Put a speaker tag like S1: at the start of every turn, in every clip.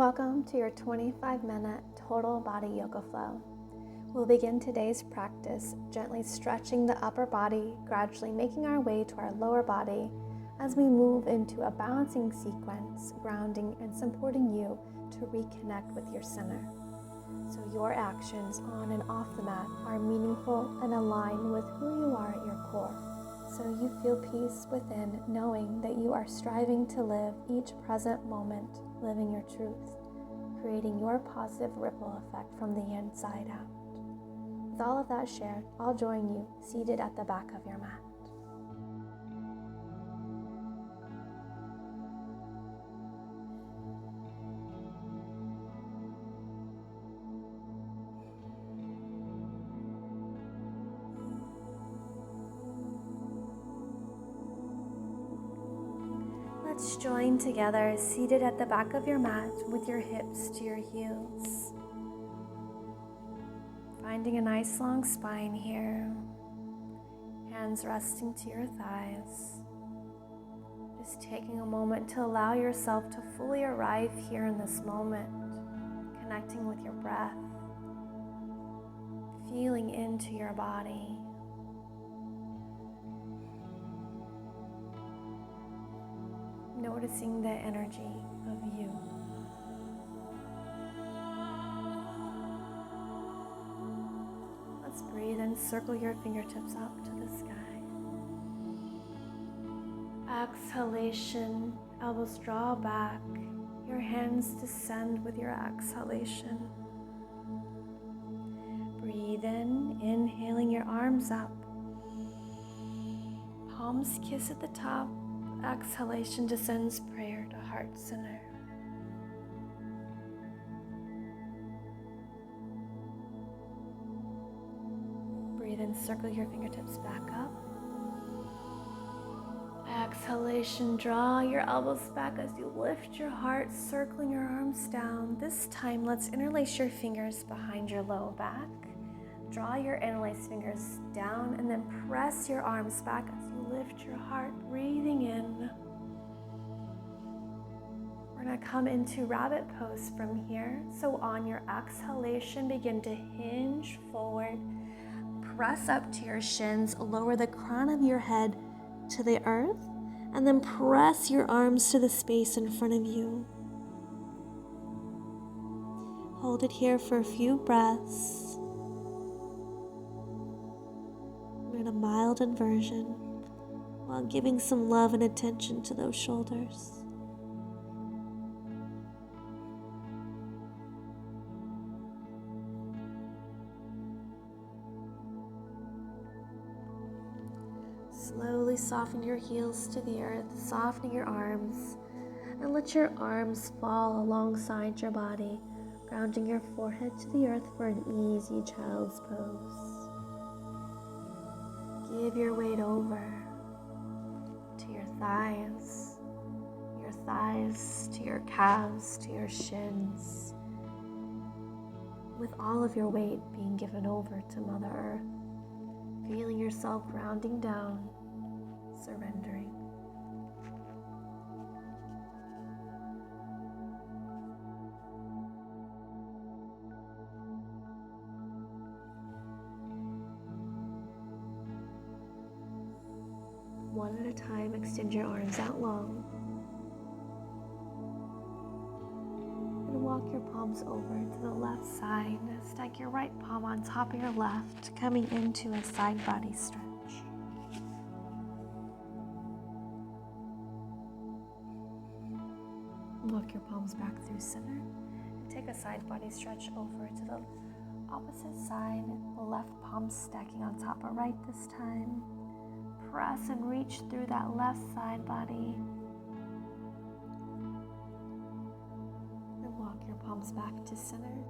S1: Welcome to your 25-minute total body yoga flow. We'll begin today's practice gently stretching the upper body, gradually making our way to our lower body as we move into a balancing sequence, grounding and supporting you to reconnect with your center. So your actions on and off the mat are meaningful and align with who you are at your core. So you feel peace within, knowing that you are striving to live each present moment, living your truth, creating your positive ripple effect from the inside out. With all of that shared, I'll join you seated at the back of your mat. Let's join together, seated at the back of your mat with your hips to your heels. Finding a nice long spine here. Hands resting to your thighs. Just taking a moment to allow yourself to fully arrive here in this moment, connecting with your breath, feeling into your body. Noticing the energy of you. Let's breathe and circle your fingertips up to the sky. Exhalation, elbows draw back. Your hands descend with your exhalation. Breathe in, inhaling your arms up. Palms kiss at the top. Exhalation descends prayer to heart center. Breathe in, circle your fingertips back up. Exhalation, draw your elbows back as you lift your heart, circling your arms down. This time, let's interlace your fingers behind your low back. Draw your interlaced fingers down and then press your arms back as you lift your heart, breathing in. We're going to come into rabbit pose from here. So on your exhalation, begin to hinge forward. Press up to your shins, lower the crown of your head to the earth, and then press your arms to the space in front of you. Hold it here for a few breaths. In a mild inversion while giving some love and attention to those shoulders. Slowly soften your heels to the earth, softening your arms, and let your arms fall alongside your body, grounding your forehead to the earth for an easy child's pose. Give your weight over to your thighs to your calves, to your shins, with all of your weight being given over to Mother Earth, feeling yourself grounding down, surrendering. One at a time, extend your arms out long. And walk your palms over to the left side. Stack your right palm on top of your left, coming into a side body stretch. Walk your palms back through center. And take a side body stretch over to the opposite side. Left palm stacking on top of right this time. Press and reach through that left side body. And walk your palms back to center.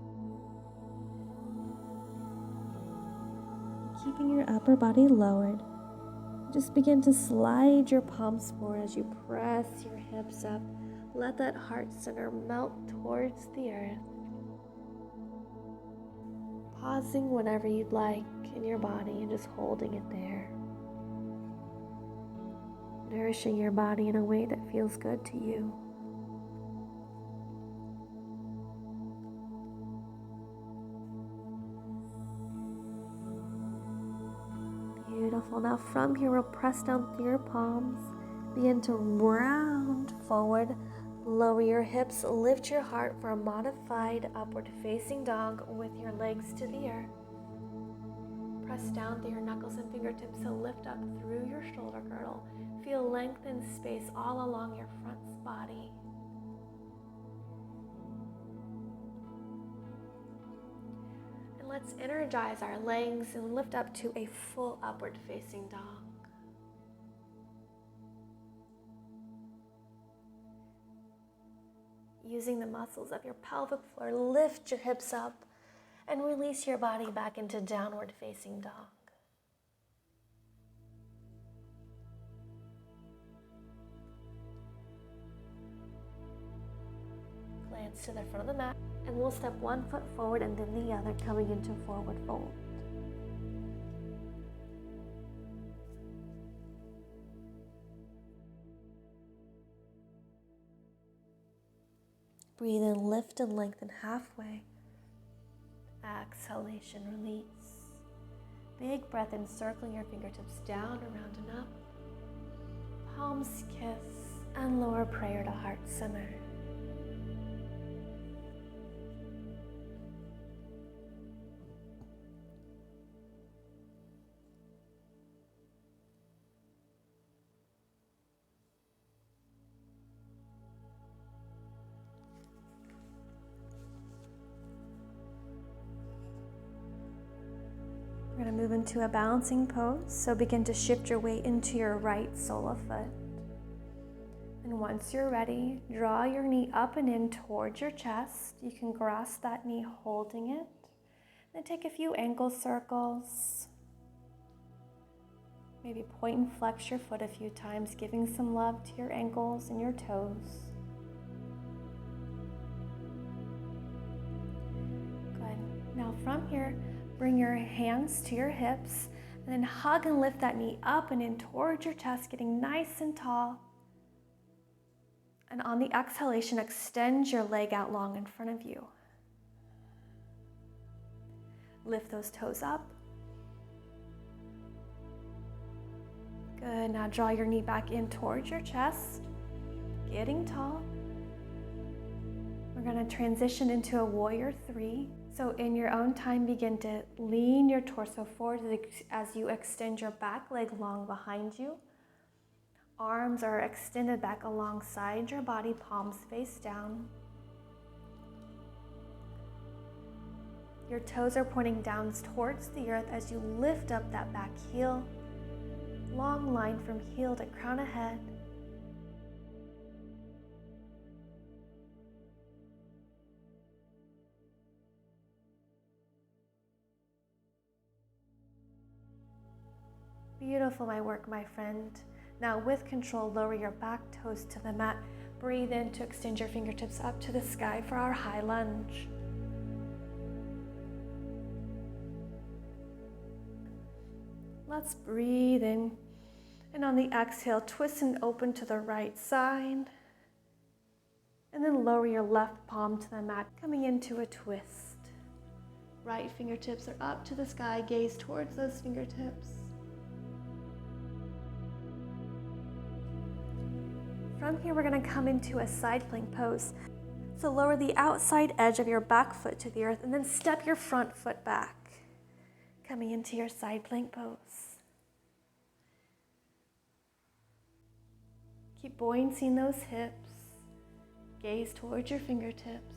S1: Keeping your upper body lowered, just begin to slide your palms forward as you press your hips up. Let that heart center melt towards the earth. Pausing whenever you'd like in your body and just holding it there. Nourishing your body in a way that feels good to you. Beautiful. Now from here, we'll press down through your palms. Begin to round forward. Lower your hips. Lift your heart for a modified upward facing dog with your legs to the earth. Press down through your knuckles and fingertips to lift up through your shoulder girdle. Feel length and space all along your front body. And let's energize our legs and lift up to a full upward facing dog. Using the muscles of your pelvic floor, lift your hips up and release your body back into downward facing dog. Glance to the front of the mat, and we'll step one foot forward and then the other, coming into forward fold. Breathe in, lift and lengthen halfway. Exhalation, release. Big breath in, circling your fingertips down, around and up. Palms kiss, and lower prayer to heart center. We're going to move into a balancing pose, so begin to shift your weight into your right sole of foot. And once you're ready, draw your knee up and in towards your chest. You can grasp that knee holding it. Then take a few ankle circles. Maybe point and flex your foot a few times, giving some love to your ankles and your toes. Good. Now from here, bring your hands to your hips and then hug and lift that knee up and in towards your chest, getting nice and tall. And on the exhalation, extend your leg out long in front of you. Lift those toes up. Good. Now draw your knee back in towards your chest, getting tall. We're going to transition into a warrior 3. So in your own time, begin to lean your torso forward as you extend your back leg long behind you. Arms are extended back alongside your body, palms face down. Your toes are pointing down towards the earth as you lift up that back heel. Long line from heel to crown of head. Beautiful, my work, my friend. Now with control, lower your back toes to the mat. Breathe in to extend your fingertips up to the sky for our high lunge. Let's breathe in. And on the exhale, twist and open to the right side. And then lower your left palm to the mat, coming into a twist. Right fingertips are up to the sky, gaze towards those fingertips. From here, we're going to come into a side plank pose. So lower the outside edge of your back foot to the earth and then step your front foot back, coming into your side plank pose. Keep buoyancy in those hips. Gaze towards your fingertips.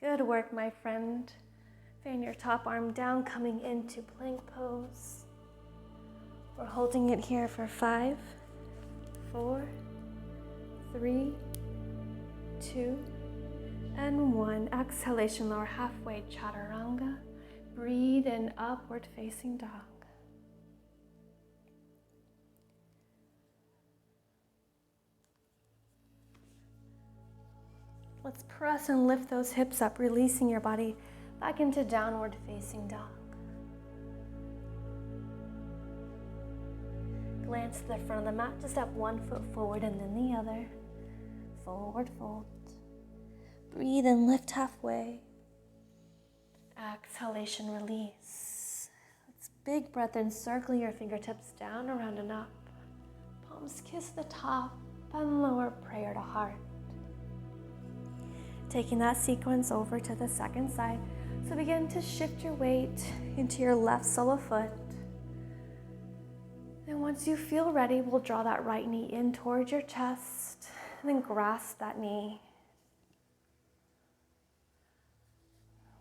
S1: Good work, my friend. Fan your top arm down, coming into plank pose. We're holding it here for 5, 4, 3, 2, and 1. Exhalation, lower halfway, chaturanga. Breathe in, upward facing dog. Let's press and lift those hips up, releasing your body back into downward facing dog. glance to the front of the mat to step one foot forward and then the other. Forward fold. Breathe and lift halfway. Exhalation, release. Let's big breath in, circle your fingertips down, around and up. Palms kiss the top and lower prayer to heart. Taking that sequence over to the second side. So begin to shift your weight into your left sole of foot. And once you feel ready, we'll draw that right knee in towards your chest and then grasp that knee.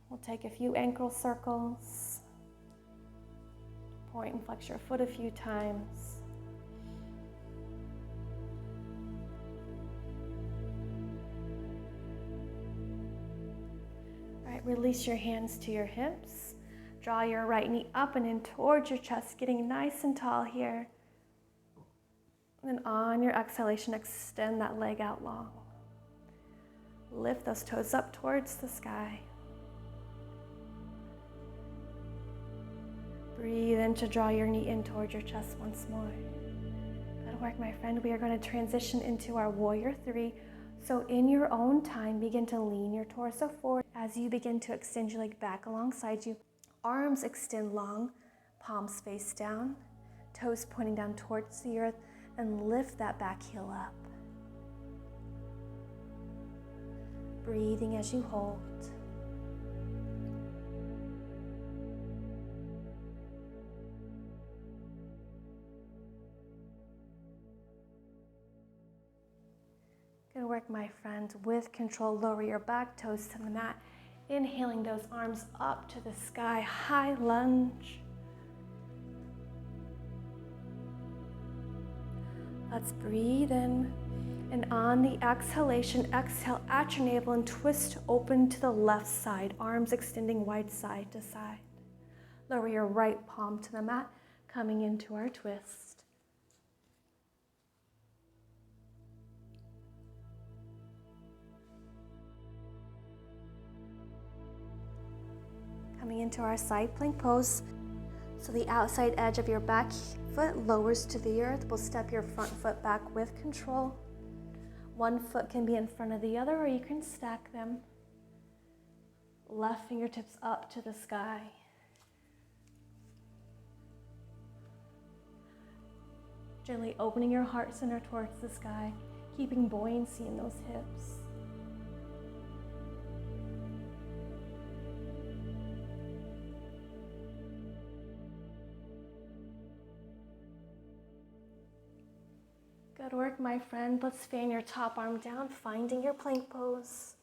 S1: We'll take a few ankle circles. Point and flex your foot a few times. All right, release your hands to your hips. Draw your right knee up and in towards your chest, getting nice and tall here. And then on your exhalation, extend that leg out long. Lift those toes up towards the sky. Breathe in to draw your knee in towards your chest once more. Good work, my friend. We are going to transition into our warrior three. So in your own time, begin to lean your torso forward as you begin to extend your leg back alongside you. Arms extend long, palms face down, toes pointing down towards the earth, and lift that back heel up. Breathing as you hold. Good work, my friend. With control, lower your back toes to the mat. Inhaling those arms up to the sky, high lunge. Let's breathe in, and on the exhalation, exhale at your navel and twist open to the left side, arms extending wide side to side. Lower your right palm to the mat, coming into our twist. Coming into our side plank pose. So the outside edge of your back foot lowers to the earth. We'll step your front foot back with control. One foot can be in front of the other, or you can stack them. Left fingertips up to the sky. Gently opening your heart center towards the sky, keeping buoyancy in those hips. Good work, my friend. Let's fan your top arm down, finding your plank pose.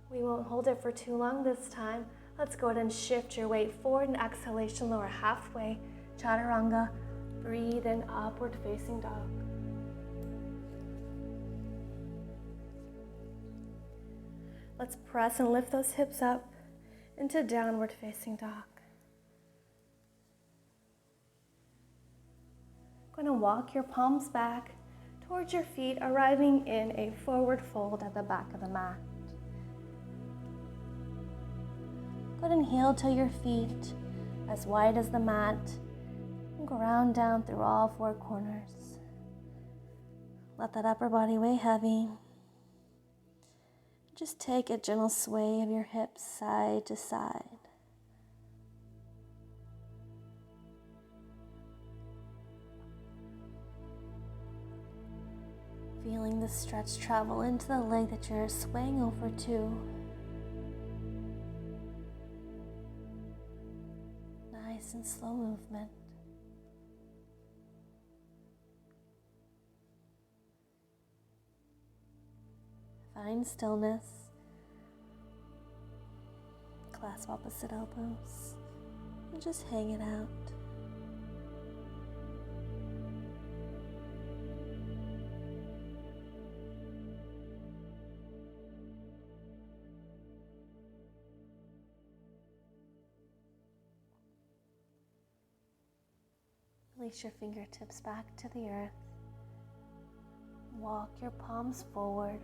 S1: We won't hold it for too long this time. Let's go ahead and shift your weight forward and exhalation, lower halfway. Chaturanga. Breathe in, upward facing dog. Let's press and lift those hips up into downward facing dog. Going to walk your palms back towards your feet, arriving in a forward fold at the back of the mat. Go ahead and heel to your feet as wide as the mat. And ground down through all four corners. Let that upper body weigh heavy. Just take a gentle sway of your hips side to side. Feeling the stretch travel into the leg that you're swaying over to. Nice and slow movement. Find stillness. Clasp opposite elbows. And just hang it out. Release your fingertips back to the earth. Walk your palms forward,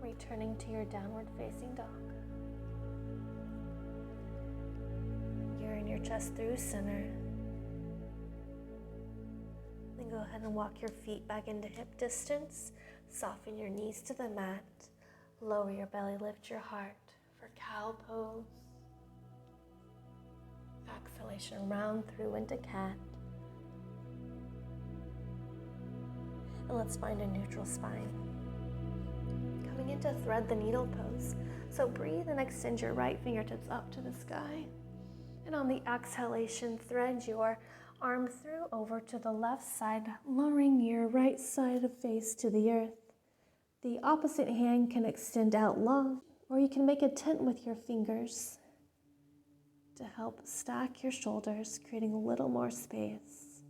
S1: returning to your downward facing dog. Urine your chest through center. go ahead and walk your feet back into hip distance. Soften your knees to the mat. Lower your belly, lift your heart for cow pose. Exhalation, round through into cat. And let's find a neutral spine. Coming into thread the needle pose. So breathe and extend your right fingertips up to the sky. And on the exhalation, thread your arm through over to the left side, lowering your right side of face to the earth. The opposite hand can extend out long, or you can make a tent with your fingers to help stack your shoulders, creating a little more space.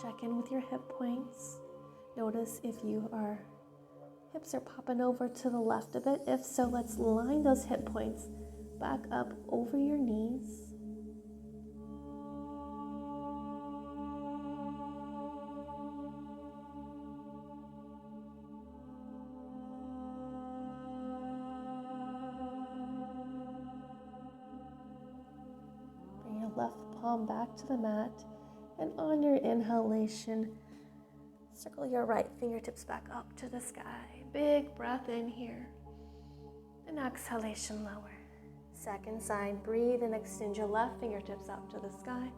S1: Check in with your hip points. Notice if your hips are popping over to the left a bit. If so, let's line those hip points back up over your knees. Bring your left palm back to the mat, and on your inhalation, circle your right fingertips back up to the sky. Big breath in here. And exhalation, lower. Second side, breathe and extend your left fingertips up to the sky.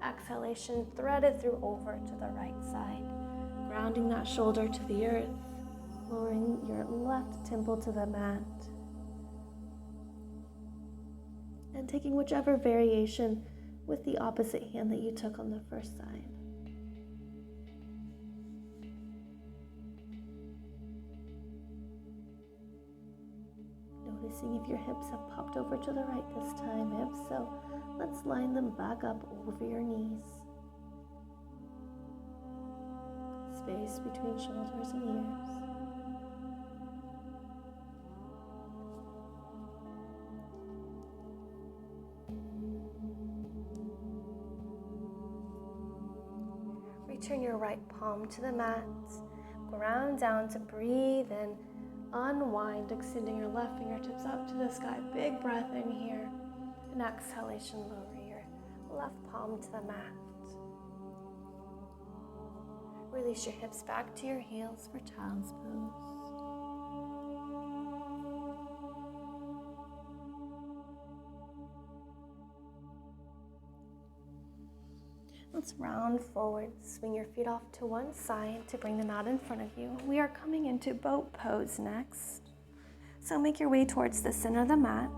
S1: Exhalation, thread it through over to the right side. Grounding that shoulder to the earth. Lowering your left temple to the mat. And taking whichever variation with the opposite hand that you took on the first side. Noticing if your hips have popped over to the right this time. If so, let's line them back up over your knees. Space between shoulders and ears. Return your right palm to the mat. Ground down to breathe and unwind, extending your left fingertips up to the sky. Big breath in here. And exhalation, lower your left palm to the mat. Release your hips back to your heels for child's pose. Let's round forward, swing your feet off to one side to bring them out in front of you. We are coming into boat pose next. So make your way towards the center of the mat.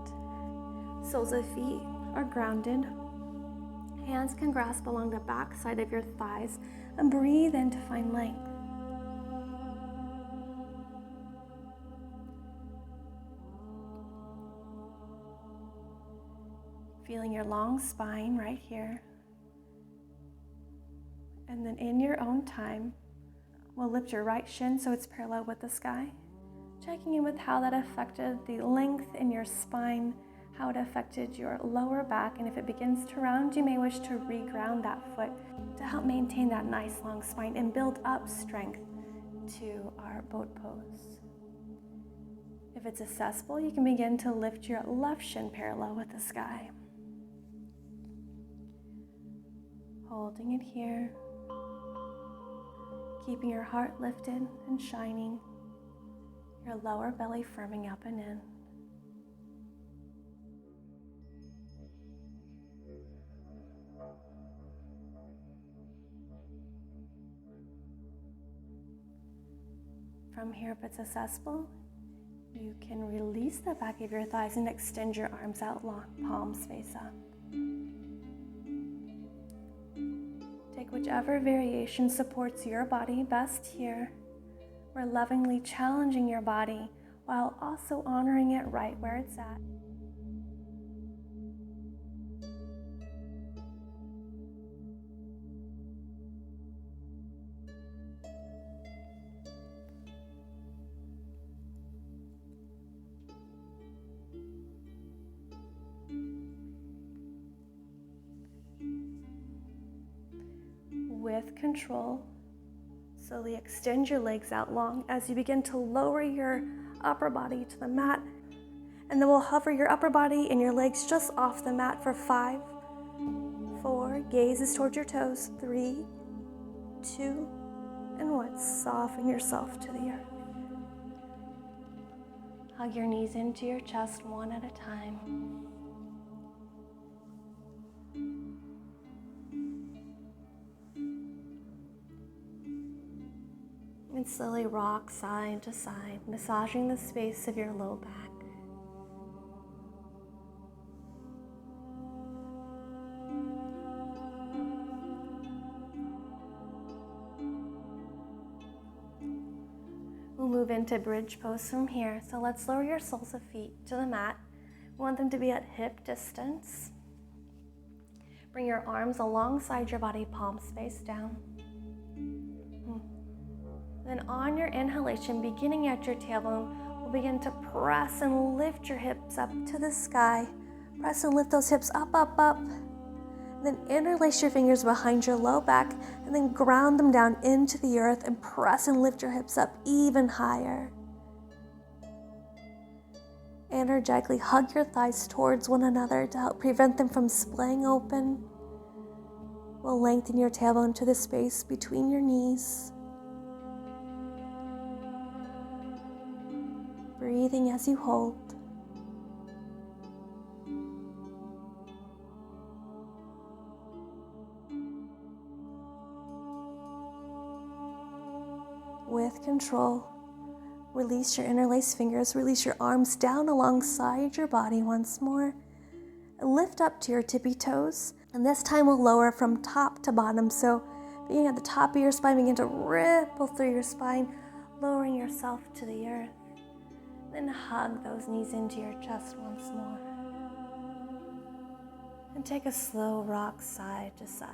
S1: Soles of feet are grounded. Hands can grasp along the back side of your thighs and breathe in to find length. Feeling your long spine right here. And then in your own time, we'll lift your right shin so it's parallel with the sky. Checking in with how that affected the length in your spine, how it affected your lower back, and if it begins to round, you may wish to reground that foot to help maintain that nice long spine and build up strength to our boat pose. If it's accessible, you can begin to lift your left shin parallel with the sky. Holding it here. Keeping your heart lifted and shining, your lower belly firming up and in. From here, if it's accessible, you can release the back of your thighs and extend your arms out long, palms face up. Take whichever variation supports your body best here. We're lovingly challenging your body while also honoring it right where it's at. With control, slowly extend your legs out long as you begin to lower your upper body to the mat. And then we'll hover your upper body and your legs just off the mat for 5, 4, gaze is towards your toes. 3, 2, and 1. Soften yourself to the earth. Hug your knees into your chest one at a time. And slowly rock side to side, massaging the space of your low back. We'll move into bridge pose from here. So let's lower your soles of feet to the mat. We want them to be at hip distance. Bring your arms alongside your body, palms face down. Then on your inhalation, beginning at your tailbone, we'll begin to press and lift your hips up to the sky. Press and lift those hips up, up, up. Then interlace your fingers behind your low back and then ground them down into the earth and press and lift your hips up even higher. Energetically hug your thighs towards one another to help prevent them from splaying open. We'll lengthen your tailbone to the space between your knees. Breathing as you hold. With control, release your interlaced fingers, release your arms down alongside your body once more, and lift up to your tippy toes. And this time we'll lower from top to bottom. So beginning at the top of your spine, begin to ripple through your spine, lowering yourself to the earth. Then hug those knees into your chest once more. And take a slow rock side to side.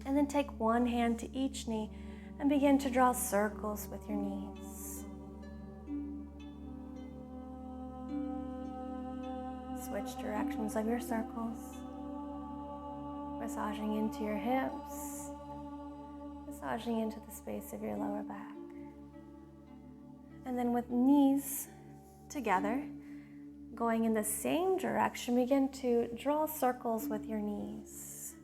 S1: And then take one hand to each knee and begin to draw circles with your knees. Switch directions of your circles. Massaging into your hips. Massaging into the space of your lower back. And then with knees together, going in the same direction, begin to draw circles with your knees.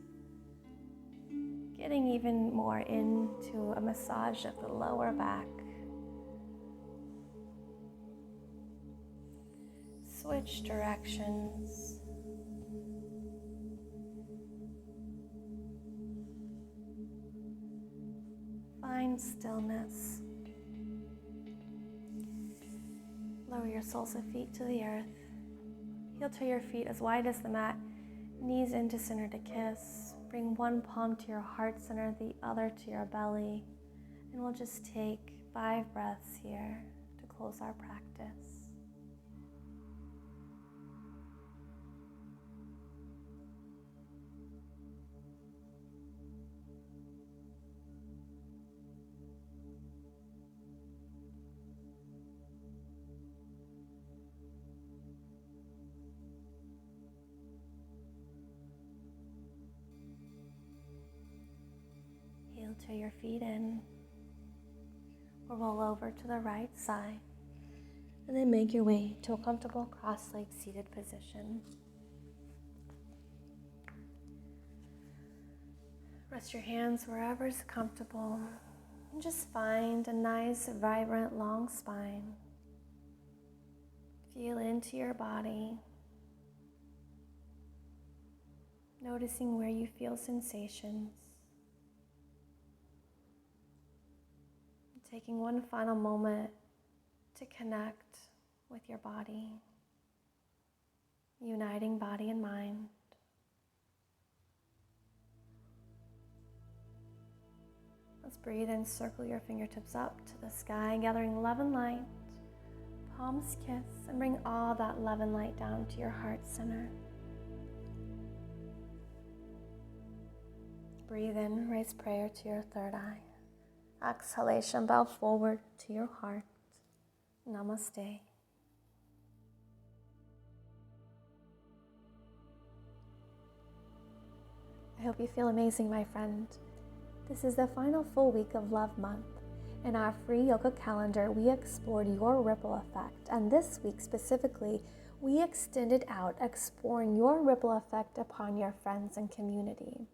S1: Getting even more into a massage of the lower back. Switch directions. Find stillness. Lower your soles of feet to the earth. Heel to your feet as wide as the mat. Knees into center to kiss. Bring one palm to your heart center, the other to your belly. And we'll just take 5 breaths here to close our practice. Heel to your feet in, or roll over to the right side, and then make your way to a comfortable cross-legged seated position. Rest your hands wherever is comfortable, and just find a nice, vibrant, long spine. Feel into your body, noticing where you feel sensations. Taking one final moment to connect with your body, uniting body and mind. Let's breathe and circle your fingertips up to the sky, gathering love and light. Palms kiss, and bring all that love and light down to your heart center. Breathe in, raise prayer to your third eye. Exhalation, bow forward to your heart. Namaste. I hope you feel amazing, my friend. This is the final full week of Love Month, In our free yoga calendar, we explored your ripple effect, and this week specifically, we extended out exploring your ripple effect upon your friends and community.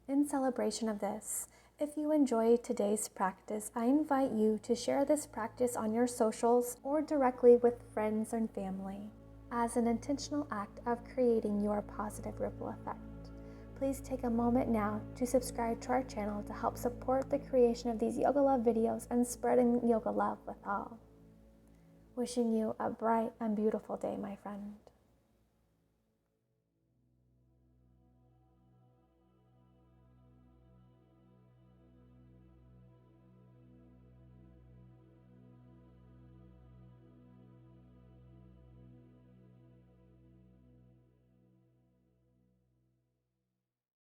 S1: In celebration of this, if you enjoyed today's practice, I invite you to share this practice on your socials or directly with friends and family as an intentional act of creating your positive ripple effect. Please take a moment now to subscribe to our channel to help support the creation of these Yoga Love videos and spreading yoga love with all. Wishing you a bright and beautiful day, my friend.